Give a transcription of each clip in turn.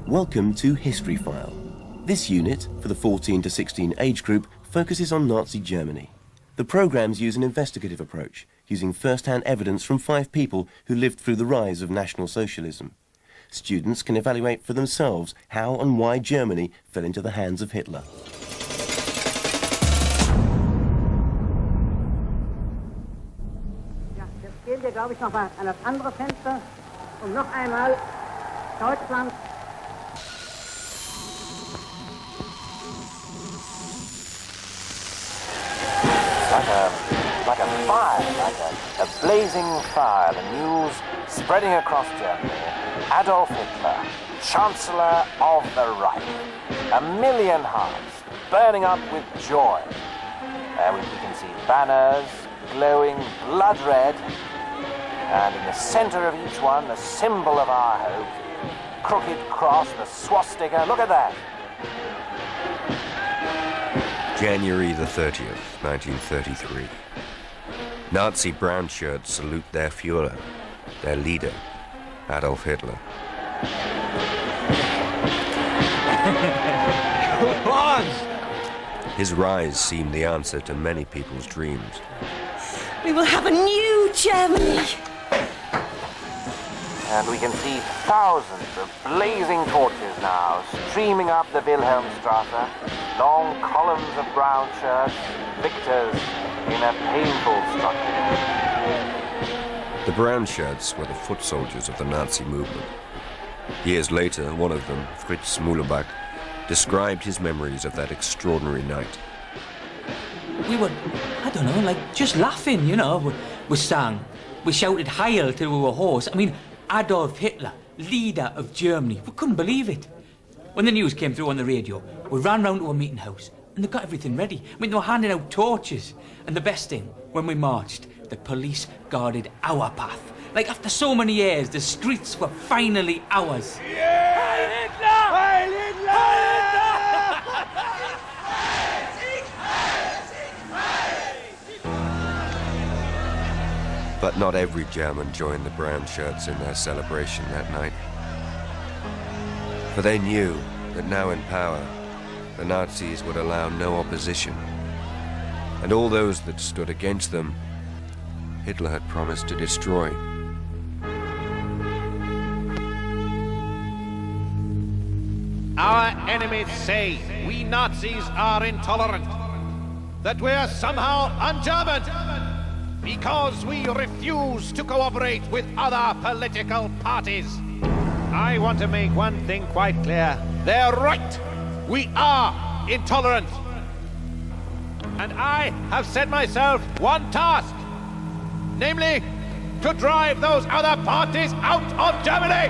Welcome to History File. This unit, for the 14 to 16 age group, focuses on Nazi Germany. The programmes use an investigative approach, using first-hand evidence from 5 people who lived through the rise of National Socialism. Students can evaluate for themselves how and why Germany fell into the hands of Hitler. Ja, jetzt gehen wir, glaube ich, noch mal an das andere Fenster und noch einmal Deutschland. Like a fire, a blazing fire, the news spreading across Germany. Adolf Hitler, Chancellor of the Reich. 1 million hearts burning up with joy. We can see banners glowing blood red, and in the centre of each one, the symbol of our hope, crooked cross, the swastika. Look at that. January the 30th, 1933. Nazi brown shirts salute their Führer, their leader, Adolf Hitler. Come on! His rise seemed the answer to many people's dreams. We will have a new Germany! And we can see thousands of blazing torches now streaming up the Wilhelmstrasse, long columns of brown shirts, victors in a painful struggle. The brown shirts were the foot soldiers of the Nazi movement. Years later, one of them, Fritz Muhlebach, described his memories of that extraordinary night. We were, I don't know, like just laughing, you know. We sang, we shouted Heil till we were hoarse. I mean, Adolf Hitler, leader of Germany. We couldn't believe it. When the news came through on the radio, we ran round to a meeting house and they got everything ready. I mean, they were handing out torches. And the best thing, when we marched, the police guarded our path. Like, after so many years, the streets were finally ours. Yeah! Heil Hitler! Heil Hitler! But not every German joined the brown shirts in their celebration that night. For they knew that now in power, the Nazis would allow no opposition. And all those that stood against them, Hitler had promised to destroy. Our enemies say we Nazis are intolerant, that we are somehow un-German, because we refuse to cooperate with other political parties. I want to make one thing quite clear. They're right. We are intolerant. And I have set myself one task, namely to drive those other parties out of Germany.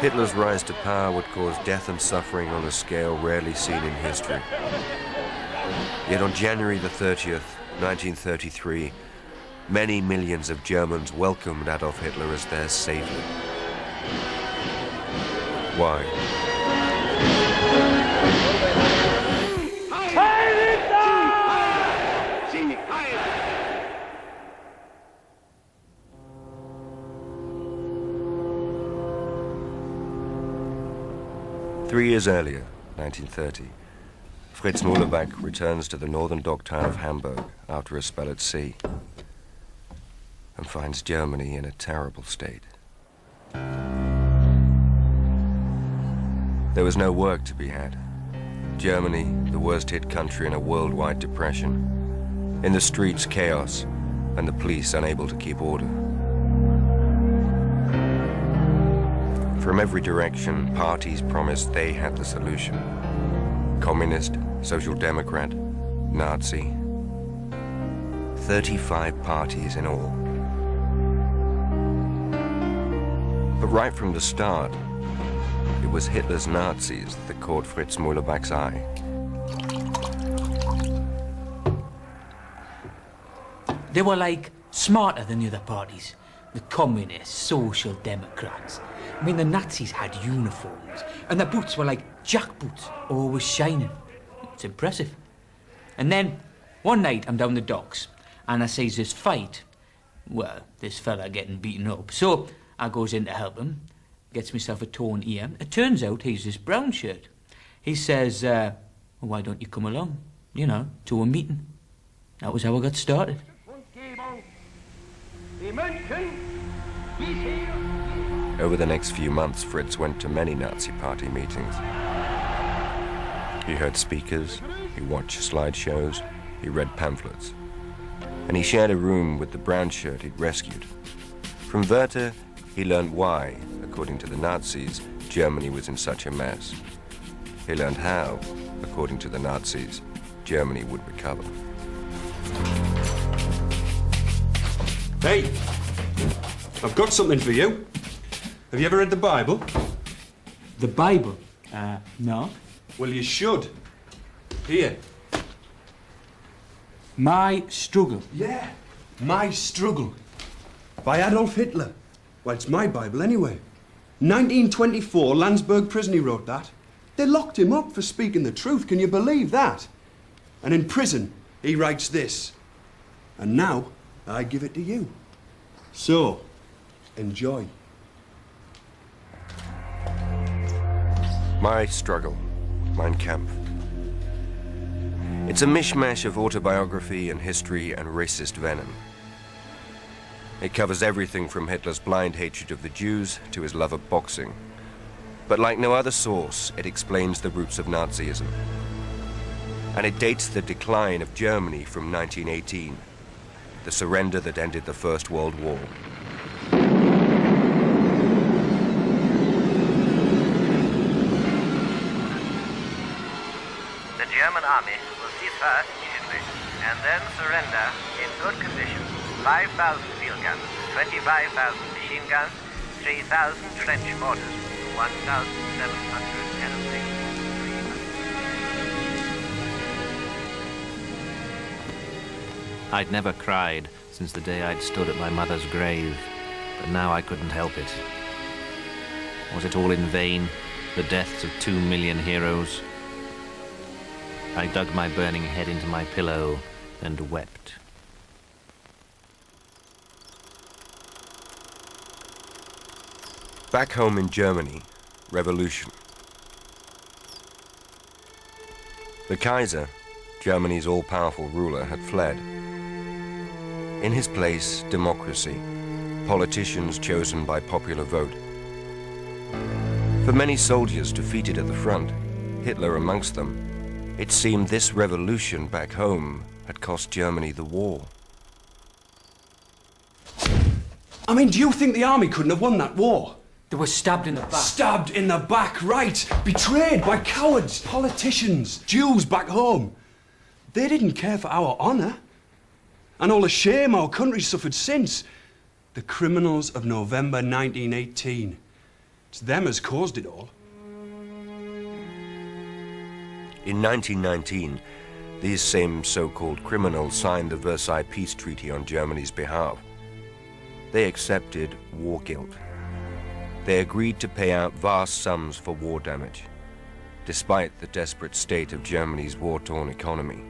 Hitler's rise to power would cause death and suffering on a scale rarely seen in history. Yet on January the 30th, 1933, many millions of Germans welcomed Adolf Hitler as their savior. Why? Heil Hitler! 3 years earlier, 1930, Fritz Muhlebach returns to the northern dock town of Hamburg after a spell at sea and finds Germany in a terrible state. There was no work to be had. Germany, the worst-hit country in a worldwide depression. In the streets, chaos, and the police unable to keep order. From every direction, parties promised they had the solution. Communist, Social Democrat, Nazi. 35 parties in all. But right from the start, it was Hitler's Nazis that caught Fritz Muhlebach's eye. They were like smarter than the other parties. The communists, social democrats. I mean, the Nazis had uniforms, and their boots were like jackboots, always shining. It's impressive. And then, one night, I'm down the docks, and I sees this fight. Well, this fella getting beaten up. So, I goes in to help him, gets myself a torn ear. It turns out he's this brown shirt. He says, well, why don't you come along, you know, to a meeting? That was how I got started. Over the next few months, Fritz went to many Nazi Party meetings. He heard speakers, he watched slideshows, he read pamphlets. And he shared a room with the brown shirt he'd rescued. From Werther, he learned why, according to the Nazis, Germany was in such a mess. He learned how, according to the Nazis, Germany would recover. Hey, I've got something for you. Have you ever read the Bible? The Bible? No. Well, you should. Here. My Struggle. Yeah, My Struggle. By Adolf Hitler. Well, it's my Bible anyway. 1924, Landsberg prison, he wrote that. They locked him up for speaking the truth, can you believe that? And in prison, he writes this. And now, I give it to you. So, enjoy. My Struggle, Mein Kampf. It's a mishmash of autobiography and history and racist venom. It covers everything from Hitler's blind hatred of the Jews to his love of boxing. But like no other source, it explains the roots of Nazism. And it dates the decline of Germany from 1918, the surrender that ended the First World War. The German army will cease fire immediately and then surrender in good condition. 5,000 field guns, 25,000 machine guns, 3,000 trench mortars, 1,700 cannons. I'd never cried since the day I'd stood at my mother's grave, but now I couldn't help it. Was it all in vain, the deaths of 2 million heroes? I dug my burning head into my pillow and wept. Back home in Germany, revolution. The Kaiser, Germany's all-powerful ruler, had fled. In his place, democracy, politicians chosen by popular vote. For many soldiers defeated at the front, Hitler amongst them, it seemed this revolution back home had cost Germany the war. I mean, do you think the army couldn't have won that war? They were stabbed in the back. Stabbed in the back, right. Betrayed by cowards, politicians, Jews back home. They didn't care for our honour. And all the shame our country suffered since. The criminals of November 1918. It's them as caused it all. In 1919, these same so-called criminals signed the Versailles Peace Treaty on Germany's behalf. They accepted war guilt. They agreed to pay out vast sums for war damage, despite the desperate state of Germany's war-torn economy.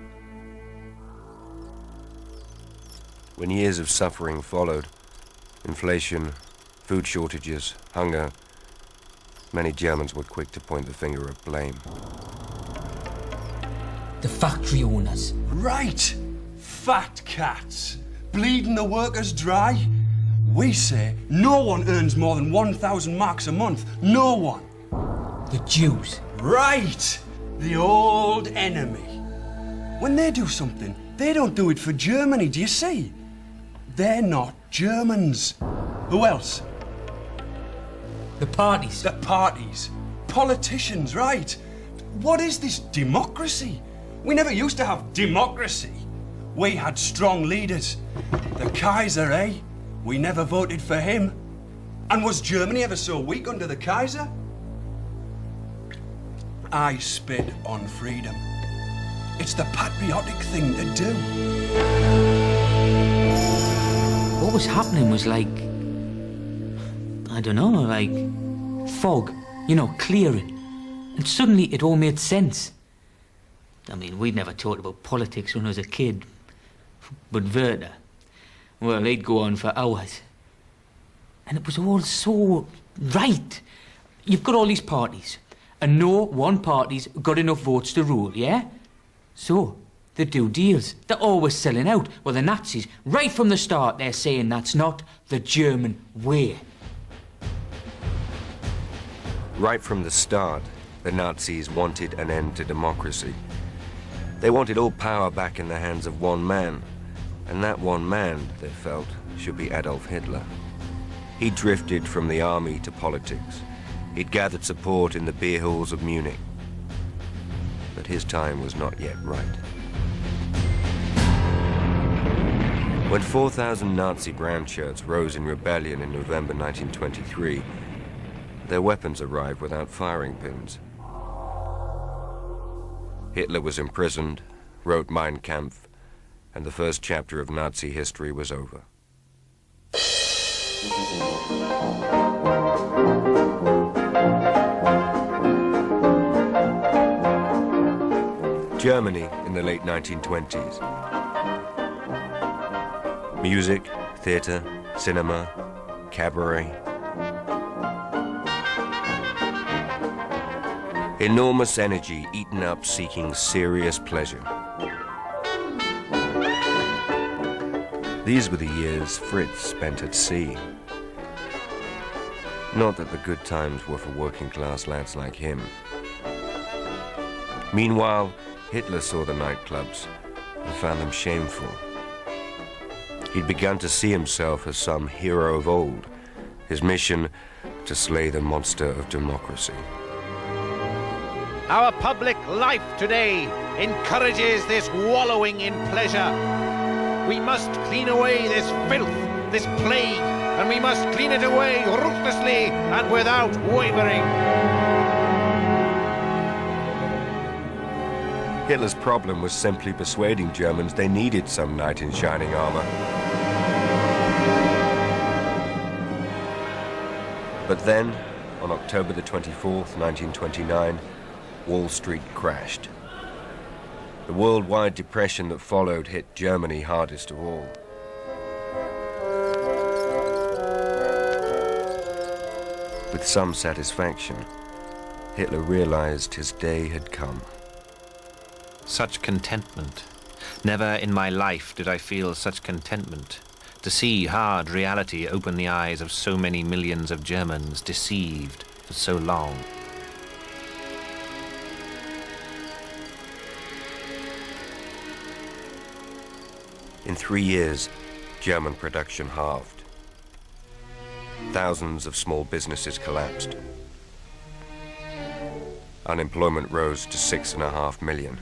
When years of suffering followed, inflation, food shortages, hunger, many Germans were quick to point the finger of blame. The factory owners. Right! Fat cats, bleeding the workers dry. We say no one earns more than 1,000 marks a month. No one. The Jews. Right! The old enemy. When they do something, they don't do it for Germany, do you see? They're not Germans. Who else? The parties. The parties. Politicians, right. What is this democracy? We never used to have democracy. We had strong leaders. The Kaiser, eh? We never voted for him. And was Germany ever so weak under the Kaiser? I spit on freedom. It's the patriotic thing to do. What was happening was like, I don't know, like fog, you know, clearing. And suddenly it all made sense. I mean, we'd never talked about politics when I was a kid. But Werther, well, he'd go on for hours. And it was all so right. You've got all these parties, and no one party's got enough votes to rule, yeah? So, they do deals. They're always selling out. Well, the Nazis, right from the start, they're saying that's not the German way. Right from the start, the Nazis wanted an end to democracy. They wanted all power back in the hands of one man. And that one man, they felt, should be Adolf Hitler. He drifted from the army to politics. He'd gathered support in the beer halls of Munich. But his time was not yet right. When 4,000 Nazi brown shirts rose in rebellion in November 1923, their weapons arrived without firing pins. Hitler was imprisoned, wrote Mein Kampf, and the first chapter of Nazi history was over. Germany in the late 1920s. Music, theatre, cinema, cabaret. Enormous energy eaten up seeking serious pleasure. These were the years Fritz spent at sea. Not that the good times were for working-class lads like him. Meanwhile, Hitler saw the nightclubs and found them shameful. He'd begun to see himself as some hero of old, his mission to slay the monster of democracy. Our public life today encourages this wallowing in pleasure. We must clean away this filth, this plague, and we must clean it away ruthlessly and without wavering. Hitler's problem was simply persuading Germans they needed some knight in shining armor. But then, on October the 24th, 1929, Wall Street crashed. The worldwide depression that followed hit Germany hardest of all. With some satisfaction, Hitler realized his day had come. Such contentment. Never in my life did I feel such contentment. To see hard reality open the eyes of so many millions of Germans deceived for so long. In 3 years, German production halved. Thousands of small businesses collapsed. Unemployment rose to 6.5 million.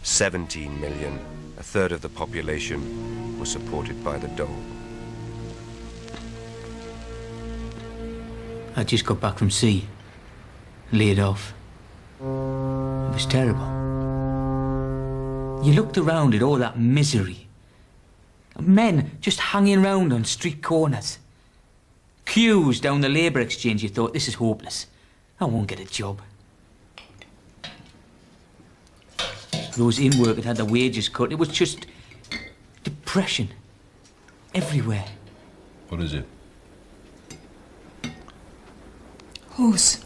17 million, a third of the population, was supported by the dole. I just got back from sea, laid off. It was terrible. You looked around at all that misery. Men just hanging around on street corners. Queues down the labour exchange, you thought, this is hopeless. I won't get a job. Those in work had had their wages cut. It was just depression everywhere. What is it? Horse.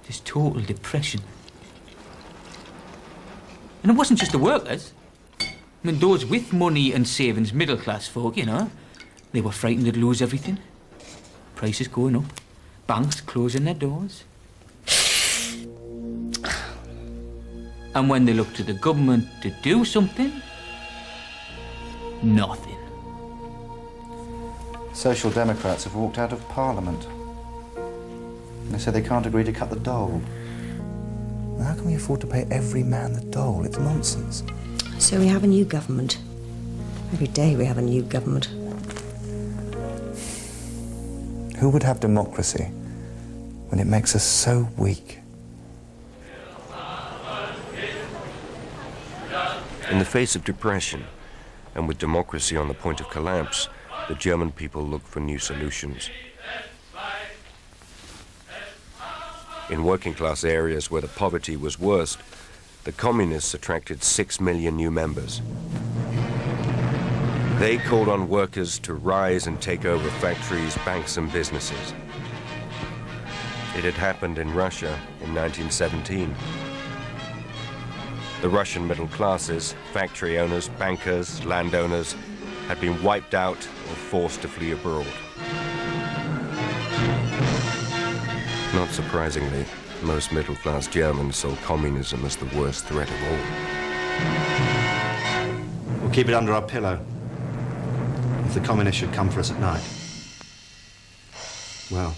Just total depression. And it wasn't just the workers. I mean, those with money and savings, middle-class folk, you know, they were frightened they'd lose everything. Prices going up, banks closing their doors. And when they looked to the government to do something, nothing. Social Democrats have walked out of Parliament. They say they can't agree to cut the dole. How can we afford to pay every man the dole? It's nonsense. So we have a new government. Every day we have a new government. Who would have democracy when it makes us so weak? In the face of depression, and with democracy on the point of collapse, the German people looked for new solutions. In working-class areas where the poverty was worst, the communists attracted 6 million new members. They called on workers to rise and take over factories, banks, and businesses. It had happened in Russia in 1917. The Russian middle classes, factory owners, bankers, landowners, had been wiped out or forced to flee abroad. Not surprisingly, most middle-class Germans saw communism as the worst threat of all. We'll keep it under our pillow. If the communists should come for us at night, well...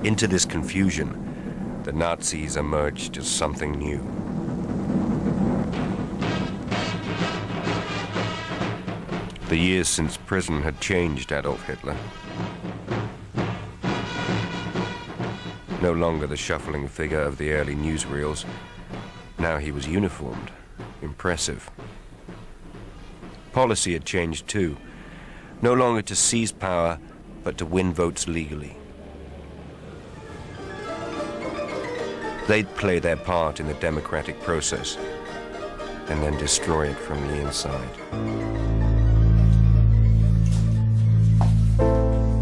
Into this confusion, the Nazis emerged as something new. The years since prison had changed Adolf Hitler. No longer the shuffling figure of the early newsreels. Now he was uniformed, impressive. Policy had changed too. No longer to seize power, but to win votes legally. They'd play their part in the democratic process and then destroy it from the inside.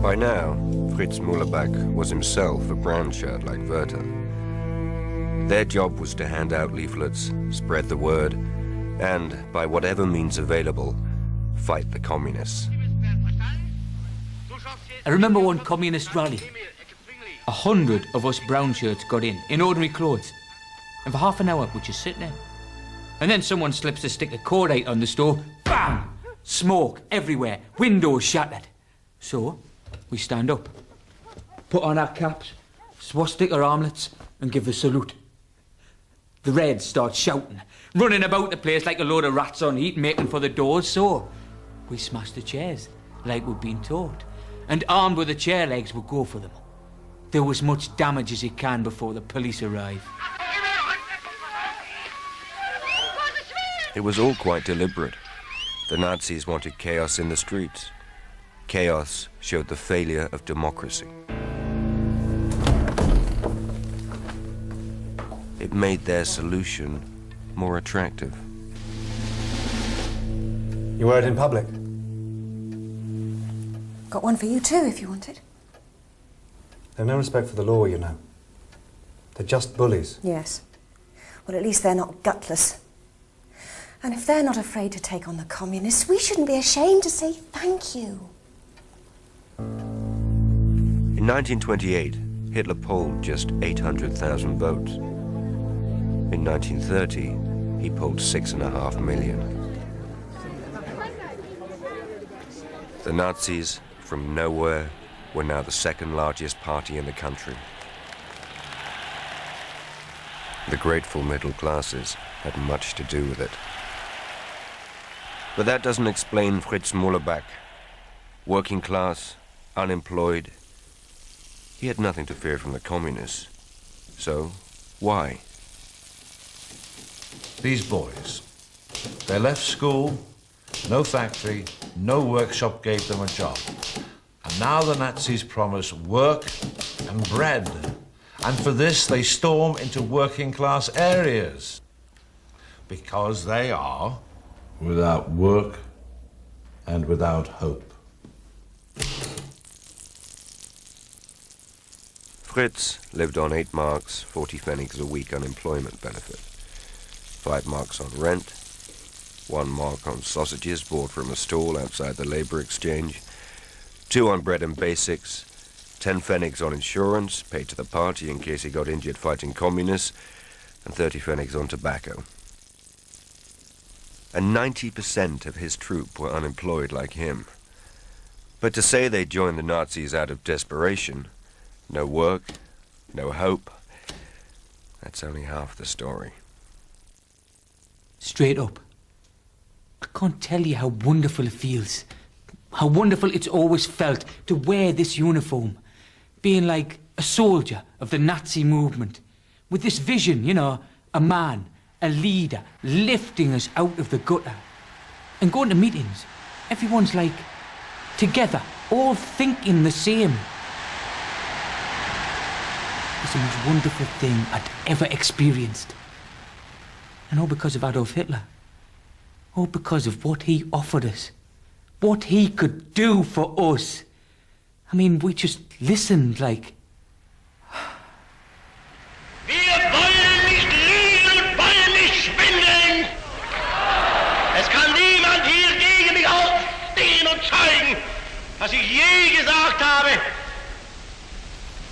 By now, Fritz Mullerbach was himself a brown shirt like Werther. Their job was to hand out leaflets, spread the word, and, by whatever means available, fight the communists. I remember one communist rally. 100 of us brown shirts got in ordinary clothes. And for half an hour, we'd just sit there. And then someone slips a stick of cordite on the stove. Bam! Smoke everywhere. Windows shattered. So, we stand up. Put on our caps, swastika armlets, and give the salute. The Reds start shouting, running about the place like a load of rats on heat, making for the doors. So, we smash the chairs, like we'd been taught. And armed with the chair legs, we'd go for them. Do as much damage as you can before the police arrive. It was all quite deliberate. The Nazis wanted chaos in the streets. Chaos showed the failure of democracy. It made their solution more attractive. You wear it in public? Got one for you too, if you want it. They've no respect for the law, you know. They're just bullies. Yes. Well, at least they're not gutless. And if they're not afraid to take on the communists, we shouldn't be ashamed to say thank you. In 1928, Hitler polled just 800,000 votes. In 1930, he polled 6.5 million. The Nazis, from nowhere, were now the second largest party in the country. The grateful middle classes had much to do with it. But that doesn't explain Fritz Mullerbach. Working class, unemployed. He had nothing to fear from the communists. So, why? These boys, they left school, no factory, no workshop gave them a job. And now the Nazis promise work and bread. And for this, they storm into working-class areas. Because they are without work and without hope. Fritz lived on 8 marks, 40 pfennigs a week unemployment benefit. 5 marks on rent, 1 mark on sausages bought from a stall outside the labor exchange, 2 on bread and basics, 10 pfennigs on insurance, paid to the party in case he got injured fighting communists, and 30 pfennigs on tobacco. And 90% of his troop were unemployed like him. But to say they joined the Nazis out of desperation, no work, no hope, that's only half the story. Straight up. I can't tell you how wonderful it feels. How wonderful it's always felt to wear this uniform. Being like a soldier of the Nazi movement. With this vision, you know, a man, a leader, lifting us out of the gutter. And going to meetings, everyone's like, together, all thinking the same. It's the most wonderful thing I'd ever experienced. And all because of Adolf Hitler. All because of what he offered us. What he could do for us. I mean, we just listened like... Wir wollen nicht liegen und wollen nicht schwindeln. Es kann niemand hier gegen mich aufstehen und zeugen, was ich je gesagt habe.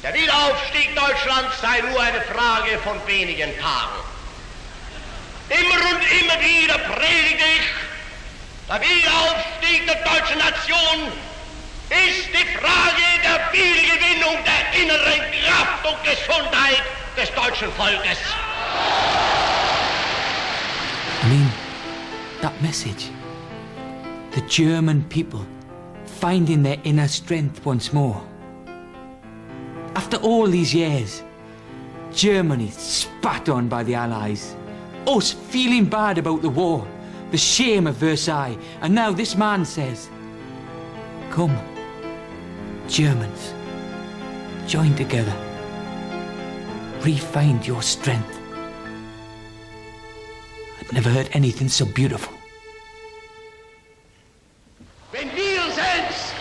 Der Wiederaufstieg Deutschlands sei nur eine Frage von wenigen Tagen. Immer und immer wieder predige ich, der Wiederaufstieg der deutschen Nation ist die Frage der Wiedergewinnung der inneren Kraft und Gesundheit des deutschen Volkes. I mean, that message. The German people finding their inner strength once more. After all these years, Germany spat on by the Allies. Us feeling bad about the war, the shame of Versailles, and now this man says, come, Germans, join together, re-find your strength. I've never heard anything so beautiful. Wenn wir selbst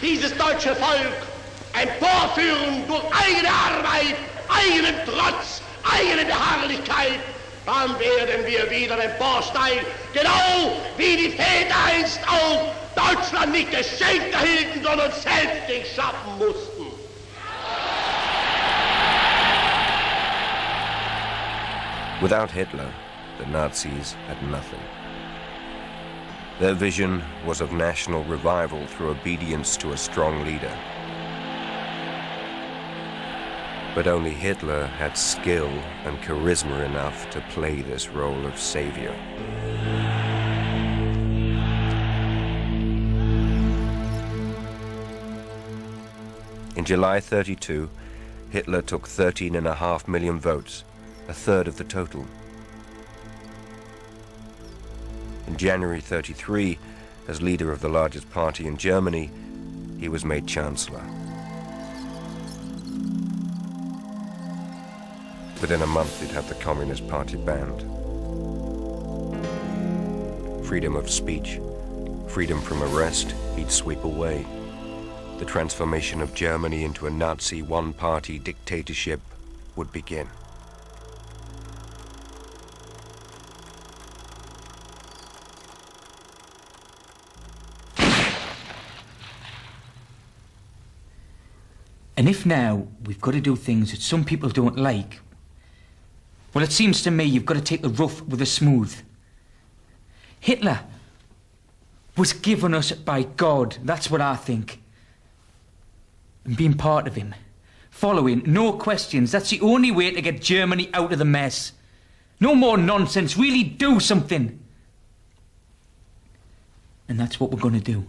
dieses deutsche Volk emporführen durch eigene Arbeit, eigenen Trotz, eigene Beharrlichkeit, dann werden wir wieder emporsteigen, genau wie die Väter einst auch Deutschland nicht geschenkt erhielten, sondern selbst schaffen mussten. Without Hitler, the Nazis had nothing. Their vision was of national revival through obedience to a strong leader. But only Hitler had skill and charisma enough to play this role of savior. In July 32, Hitler took 13.5 million votes, a third of the total. In January 33, as leader of the largest party in Germany, he was made Chancellor. Within a month, he'd have the Communist Party banned. Freedom of speech, freedom from arrest, he'd sweep away. The transformation of Germany into a Nazi one-party dictatorship would begin. And if now we've got to do things that some people don't like, well, it seems to me you've got to take the rough with the smooth. Hitler was given us by God, that's what I think. And being part of him, following, no questions, that's the only way to get Germany out of the mess. No more nonsense, really do something. And that's what we're going to do.